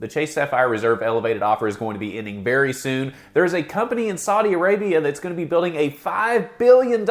The Chase Sapphire Reserve Elevated offer is going to be ending very soon. There's a company in Saudi Arabia that's going to be building a $5 billion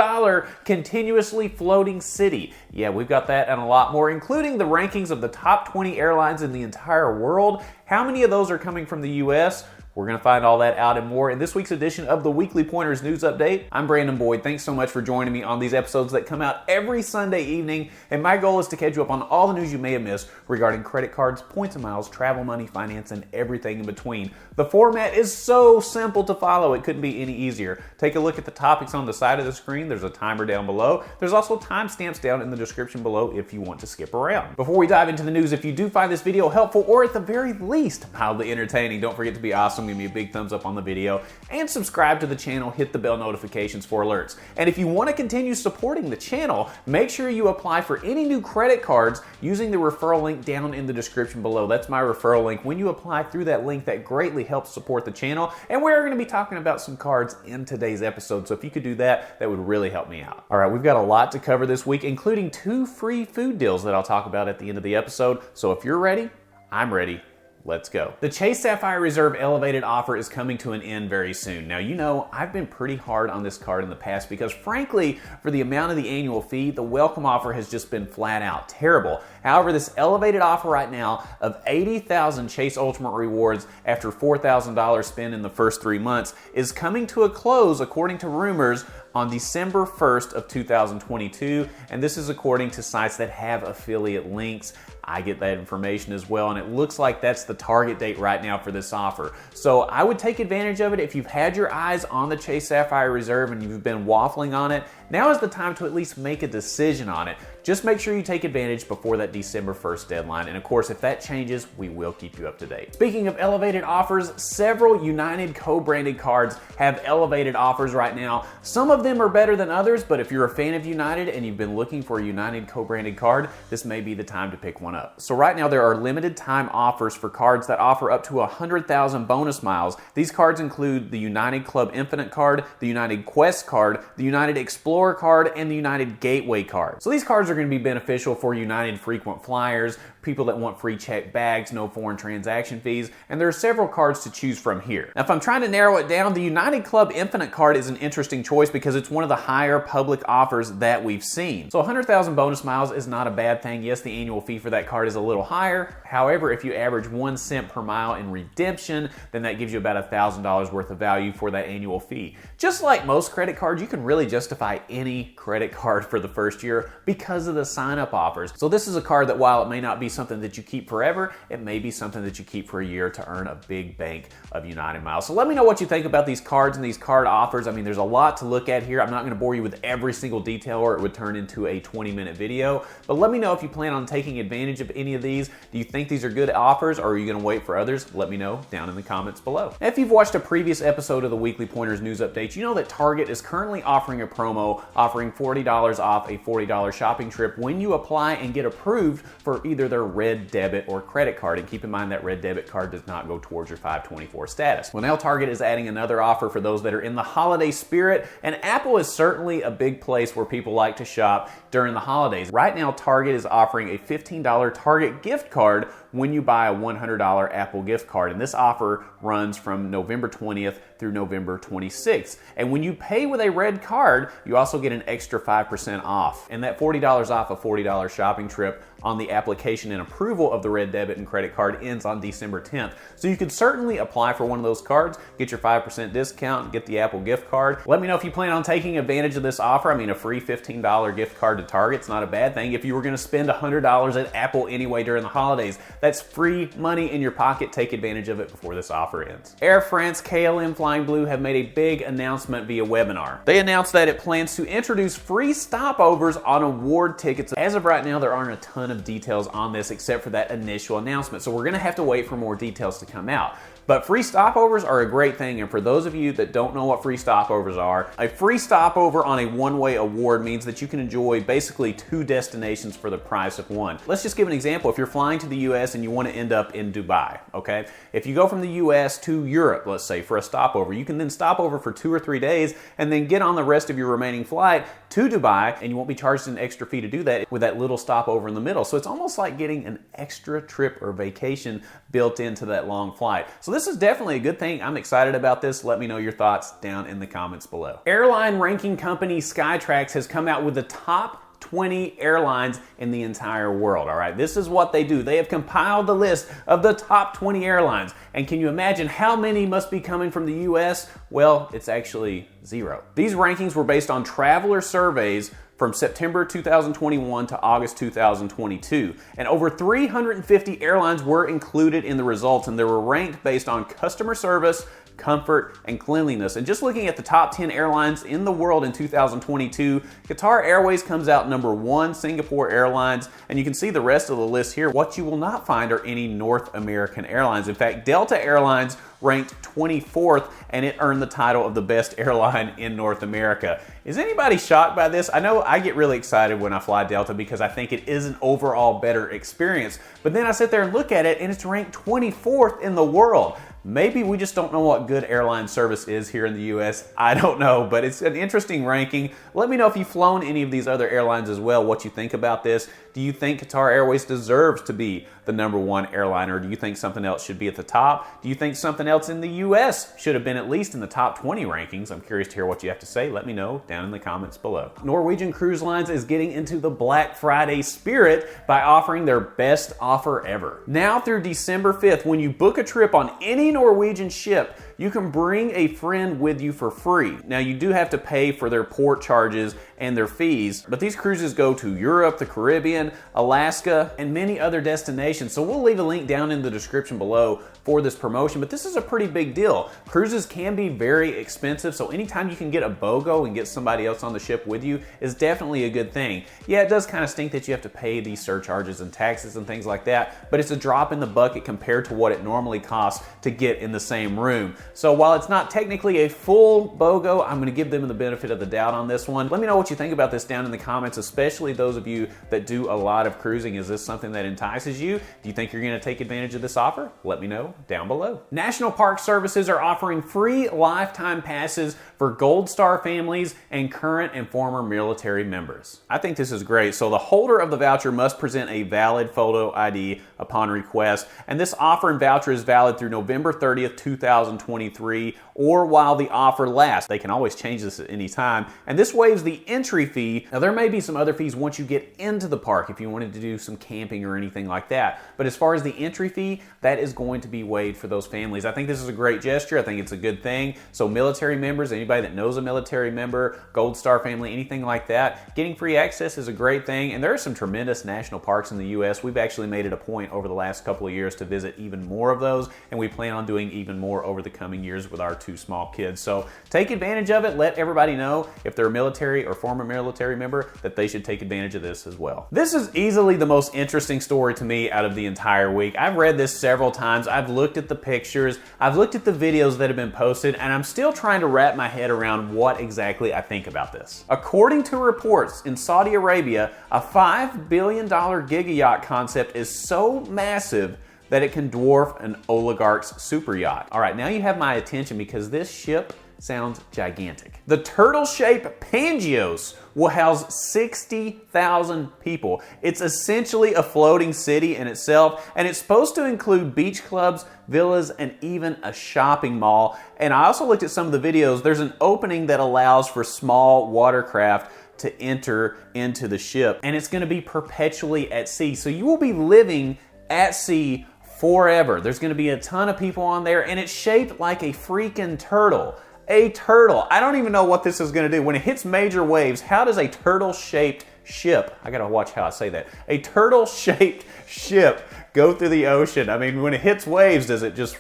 continuously floating city. Yeah, we've got that and a lot more, including the rankings of the top 20 airlines in the entire world. How many of those are coming from the US? We're going to find all that out and more in this week's edition of the Weekly Pointers News Update. I'm Brandon Boyd. Thanks so much for joining me on these episodes that come out every Sunday evening. And my goal is to catch you up on all the news you may have missed regarding credit cards, points and miles, travel money, finance, and everything in between. The format is so simple to follow. It couldn't be any easier. Take a look at the topics on the side of the screen. There's a timer down below. There's also timestamps down in the description below if you want to skip around. Before we dive into the news, if you do find this video helpful or at the very least mildly entertaining, don't forget to be awesome. Give me a big thumbs up on the video and subscribe to the channel. Hit the bell notifications for alerts. And if you want to continue supporting the channel, make sure you apply for any new credit cards using the referral link down in the description below. That's my referral link. When you apply through that link, that greatly helps support the channel. And we're going to be talking about some cards in today's episode. So if you could do that, that would really help me out. All right, we've got a lot to cover this week, including 2 free food deals that I'll talk about at the end of the episode. So if you're ready, I'm ready. Let's go. The Chase Sapphire Reserve Elevated offer is coming to an end very soon. Now, you know, I've been pretty hard on this card in the past because, frankly, for the amount of the annual fee, the welcome offer has just been flat out terrible. However, this elevated offer right now of 80,000 Chase Ultimate Rewards after $4,000 spent in the first 3 months is coming to a close, according to rumors, on December 1st of 2022, and this is according to sites that have affiliate links. I get that information as well, and it looks like that's the target date right now for this offer. So I would take advantage of it. If you've had your eyes on the Chase Sapphire Reserve and you've been waffling on it, now is the time to at least make a decision on it. Just make sure you take advantage before that December 1st deadline. And of course, if that changes, we will keep you up to date. Speaking of elevated offers, several United co-branded cards have elevated offers right now. Some of them are better than others, but if you're a fan of United and you've been looking for a United co-branded card, this may be the time to pick one up. So right now there are limited time offers for cards that offer up to 100,000 bonus miles. These cards include the United Club Infinite card, the United Quest card, the United Explorer card, and the United Gateway card. So these cards are going to be beneficial for United frequent flyers, people that want free checked bags, no foreign transaction fees, and there are several cards to choose from here. Now, if I'm trying to narrow it down, the United Club Infinite card is an interesting choice because it's one of the higher public offers that we've seen. So 100,000 bonus miles is not a bad thing. Yes, the annual fee for that card is a little higher. However, if you average 1 cent per mile in redemption, then that gives you about $1,000 worth of value for that annual fee. Just like most credit cards, you can really justify any credit card for the first year because of the sign-up offers. So this is a card that, while it may not be something that you keep forever, it may be something that you keep for a year to earn a big bank of United miles. So let me know what you think about these cards and these card offers. I mean, there's a lot to look at here. I'm not going to bore you with every single detail or it would turn into a 20-minute video, but let me know if you plan on taking advantage of any of these. Do you think these are good offers, or are you going to wait for others? Let me know down in the comments below. If you've watched a previous episode of the Weekly Pointers News Update, you know that Target is currently offering a promo offering $40 off a $40 shopping trip when you apply and get approved for either their red debit or credit card. And keep in mind that red debit card does not go towards your 524 status. Well, now Target is adding another offer for those that are in the holiday spirit, and Apple is certainly a big place where people like to shop during the holidays. Right now, Target is offering a $15 Target gift card when you buy a $100 Apple gift card. And this offer runs from November 20th through November 26th. And when you pay with a red card, you also get an extra 5% off. And that $40 off a $40 shopping trip on the application and approval of the red debit and credit card ends on December 10th. So you could certainly apply for one of those cards, get your 5% discount, get the Apple gift card. Let me know if you plan on taking advantage of this offer. I mean, a free $15 gift card to Target's not a bad thing. If you were going to spend $100 at Apple anyway during the holidays, that's free money in your pocket. Take advantage of it before this offer ends. Air France, KLM, Flying Blue have made a big announcement via webinar. They announced that it plans to introduce free stopovers on award tickets. As of right now, there aren't a ton of details on this except for that initial announcement, so we're going to have to wait for more details to come out. But free stopovers are a great thing, and for those of you that don't know what free stopovers are, a free stopover on a one-way award means that you can enjoy basically 2 destinations for the price of one. Let's just give an example. If you're flying to the US US and you want to end up in Dubai, okay? If you go from the US to Europe, let's say, for a stopover, you can then stop over for 2 or 3 days and then get on the rest of your remaining flight to Dubai, and you won't be charged an extra fee to do that with that little stopover in the middle. So it's almost like getting an extra trip or vacation built into that long flight. So this is definitely a good thing. I'm excited about this. Let me know your thoughts down in the comments below. Airline ranking company Skytrax has come out with the top 20 airlines in the entire world, all right? This is what they do. They have compiled the list of the top 20 airlines. And can you imagine how many must be coming from the US? Well, it's actually 0. These rankings were based on traveler surveys from September 2021 to August 2022. And over 350 airlines were included in the results, and they were ranked based on customer service, comfort, and cleanliness. And just looking at the top 10 airlines in the world in 2022, Qatar Airways comes out number 1, Singapore Airlines, and you can see the rest of the list here. What you will not find are any North American airlines. In fact, Delta Airlines ranked 24th, and it earned the title of the best airline in North America. Is anybody shocked by this? I know I get really excited when I fly Delta because I think it is an overall better experience. But then I sit there and look at it and it's ranked 24th in the world. Maybe we just don't know what good airline service is here in the US. I don't know, but it's an interesting ranking. Let me know if you've flown any of these other airlines as well, what you think about this. Do you think Qatar Airways deserves to be the #1 airline, or do you think something else should be at the top? Do you think something else in the US should have been at least in the top 20 rankings? I'm curious to hear what you have to say. Let me know down in the comments below. Norwegian Cruise Lines is getting into the Black Friday spirit by offering their best offer ever. Now through December 5th, when you book a trip on any Norwegian ship, you can bring a friend with you for free. Now you do have to pay for their port charges and their fees, but these cruises go to Europe, the Caribbean, Alaska, and many other destinations. So we'll leave a link down in the description below for this promotion, but this is a pretty big deal. Cruises can be very expensive, so anytime you can get a BOGO and get somebody else on the ship with you is definitely a good thing. Yeah, it does kind of stink that you have to pay these surcharges and taxes and things like that, but it's a drop in the bucket compared to what it normally costs to get in the same room. So while it's not technically a full BOGO, I'm gonna give them the benefit of the doubt on this one. Let me know what you think about this down in the comments, especially those of you that do a lot of cruising. Is this something that entices you? Do you think you're gonna take advantage of this offer? Let me know down below. National Park Services are offering free lifetime passes for Gold Star families and current and former military members. I think this is great. So the holder of the voucher must present a valid photo ID upon request, and this offer and voucher is valid through November 30th, 2023, or while the offer lasts. They can always change this at any time, and this waives the entry fee. Now there may be some other fees once you get into the park if you wanted to do some camping or anything like that, but as far as the entry fee, that is going to be waived for those families. I think this is a great gesture. I think it's a good thing. So military members, anybody that knows a military member, Gold Star family, anything like that, getting free access is a great thing. And there are some tremendous national parks in the US. We've actually made it a point over the last couple of years to visit even more of those, and we plan on doing even more over the coming years with our 2 small kids. So take advantage of it. Let everybody know if they're a military or former military member that they should take advantage of this as well. This is easily the most interesting story to me out of the entire week. I've read this several times. I've looked at the pictures, I've looked at the videos that have been posted, and I'm still trying to wrap my head around what exactly I think about this. According to reports, in Saudi Arabia, a $5 billion giga yacht concept is so massive that it can dwarf an oligarch's super yacht. All right, now you have my attention because this ship sounds gigantic. The turtle-shaped Pangios will house 60,000 people. It's essentially a floating city in itself, and it's supposed to include beach clubs, villas, and even a shopping mall. And I also looked at some of the videos. There's an opening that allows for small watercraft to enter into the ship, and it's gonna be perpetually at sea. So you will be living at sea forever. There's gonna be a ton of people on there, and it's shaped like a freaking turtle. A turtle. I don't even know what this is gonna do. When it hits major waves, how does a turtle-shaped ship, I gotta watch how I say that, a turtle-shaped ship go through the ocean? I mean, when it hits waves, does it just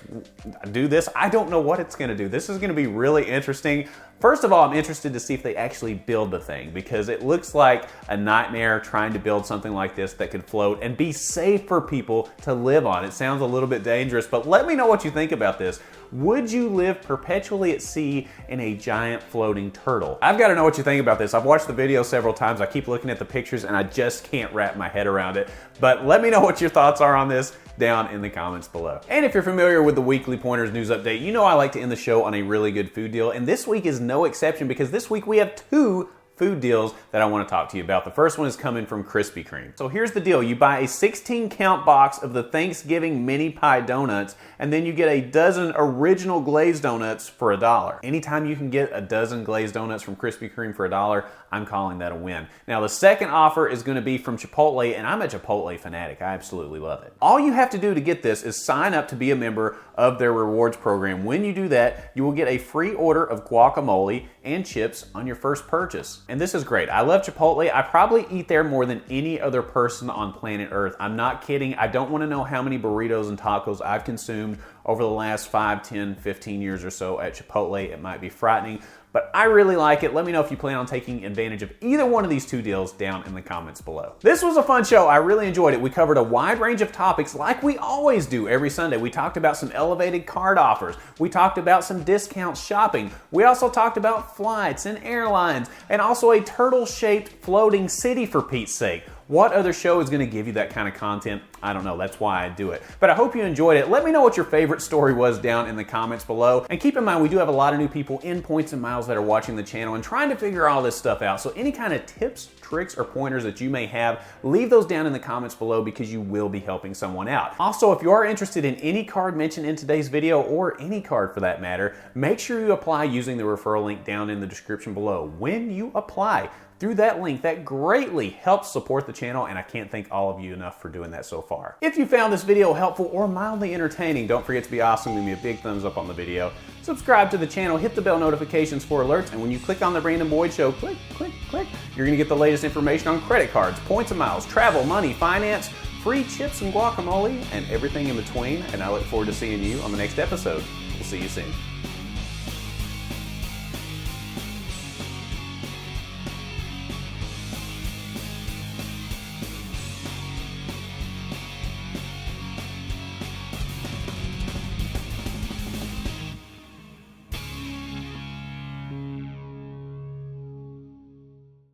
do this? I don't know what it's gonna do. This is gonna be really interesting. First of all, I'm interested to see if they actually build the thing, because it looks like a nightmare trying to build something like this that could float and be safe for people to live on. It sounds a little bit dangerous, but let me know what you think about this. Would you live perpetually at sea in a giant floating turtle? I've got to know what you think about this. I've watched the video several times. I keep looking at the pictures and I just can't wrap my head around it. But let me know what your thoughts are on this down in the comments below. And if you're familiar with the Weekly Pointers news update, you know I like to end the show on a really good food deal, and this week is no exception because this week we have two food deals that I want to talk to you about. The first one is coming from Krispy Kreme. So here's the deal. You buy a 16-count box of the Thanksgiving mini pie donuts, and then you get a dozen original glazed donuts for $1. Anytime you can get a dozen glazed donuts from Krispy Kreme for $1, I'm calling that a win. Now, the second offer is going to be from Chipotle, and I'm a Chipotle fanatic. I absolutely love it. All you have to do to get this is sign up to be a member of their rewards program. When you do that, you will get a free order of guacamole and chips on your first purchase. And this is great. I love Chipotle. I probably eat there more than any other person on planet Earth. I'm not kidding. I don't want to know how many burritos and tacos I've consumed over the last 5, 10, 15 years or so at Chipotle. It might be frightening, but I really like it. Let me know if you plan on taking advantage of either one of these two deals down in the comments below. This was a fun show. I really enjoyed it. We covered a wide range of topics like we always do every Sunday. We talked about some elevated card offers. We talked about some discount shopping. We also talked about flights and airlines and also a turtle-shaped floating city, for Pete's sake. What other show is going to give you that kind of content? I don't know. That's why I do it. But I hope you enjoyed it. Let me know what your favorite story was down in the comments below. And keep in mind, we do have a lot of new people in Points and Miles that are watching the channel and trying to figure all this stuff out. So any kind of tips, tricks, or pointers that you may have, leave those down in the comments below because you will be helping someone out. Also, if you are interested in any card mentioned in today's video, or any card for that matter, make sure you apply using the referral link down in the description below. When you apply through that link, that greatly helps support the channel, and I can't thank all of you enough for doing that so far. If you found this video helpful or mildly entertaining, don't forget to be awesome. Give me a big thumbs up on the video. Subscribe to the channel, hit the bell notifications for alerts, and when you click on the Brandon Boyd Show, click, click, click, you're gonna get the latest information on credit cards, points and miles, travel, money, finance, free chips and guacamole, and everything in between, and I look forward to seeing you on the next episode. We'll see you soon.